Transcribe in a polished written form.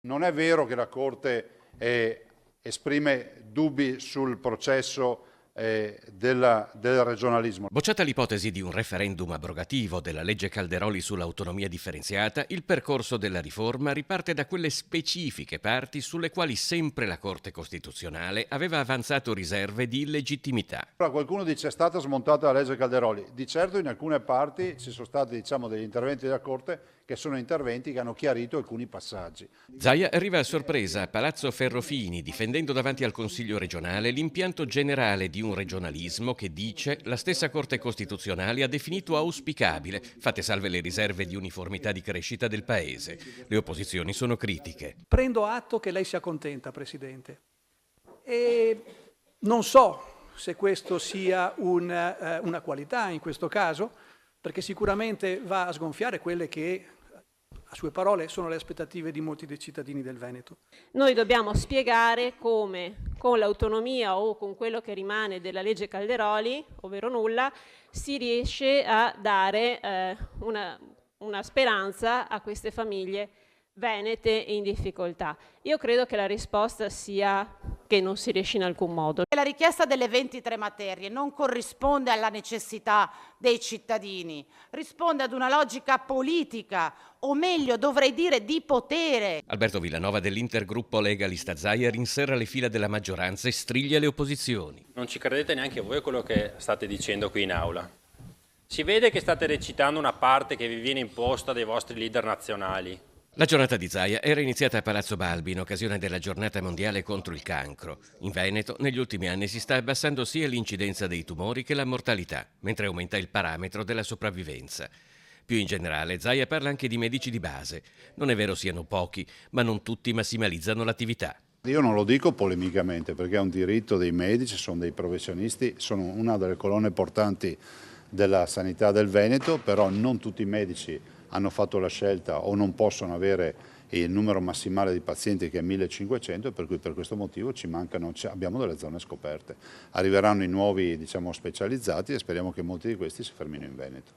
Non è vero che la Corte esprime dubbi sul processo del regionalismo. Bocciata l'ipotesi di un referendum abrogativo della legge Calderoli sull'autonomia differenziata, il percorso della riforma riparte da quelle specifiche parti sulle quali sempre la Corte Costituzionale aveva avanzato riserve di illegittimità. Qualcuno dice è stata smontata la legge Calderoli. Di certo in alcune parti ci sono stati degli interventi della Corte che sono interventi che hanno chiarito alcuni passaggi. Zaia arriva a sorpresa a Palazzo Ferrofini difendendo davanti al Consiglio regionale l'impianto generale di un regionalismo che dice la stessa Corte Costituzionale ha definito auspicabile, fatte salve le riserve di uniformità di crescita del Paese. Le opposizioni sono critiche. Prendo atto che lei sia contenta, Presidente, e non so se questo sia una qualità in questo caso, perché sicuramente va a sgonfiare quelle che, a sue parole, sono le aspettative di molti dei cittadini del Veneto. Noi dobbiamo spiegare come con l'autonomia o con quello che rimane della legge Calderoli, ovvero nulla, si riesce a dare una speranza a queste famiglie venete in difficoltà. Io credo che la risposta sia che non si riesce in alcun modo. La richiesta delle 23 materie non corrisponde alla necessità dei cittadini, risponde ad una logica politica, o meglio dovrei dire di potere. Alberto Villanova dell'Intergruppo Legalista Zaia rinserra le fila della maggioranza e striglia le opposizioni. Non ci credete neanche voi a quello che state dicendo qui in aula. Si vede che state recitando una parte che vi viene imposta dai vostri leader nazionali. La giornata di Zaia era iniziata a Palazzo Balbi in occasione della giornata mondiale contro il cancro. In Veneto negli ultimi anni si sta abbassando sia l'incidenza dei tumori che la mortalità, mentre aumenta il parametro della sopravvivenza. Più in generale, Zaia parla anche di medici di base. Non è vero siano pochi, ma non tutti massimalizzano l'attività. Io non lo dico polemicamente perché è un diritto dei medici, sono dei professionisti, sono una delle colonne portanti della sanità del Veneto, però non tutti i medici hanno fatto la scelta o non possono avere il numero massimale di pazienti che è 1500, per cui per questo motivo abbiamo delle zone scoperte. Arriveranno i nuovi specializzati e speriamo che molti di questi si fermino in Veneto.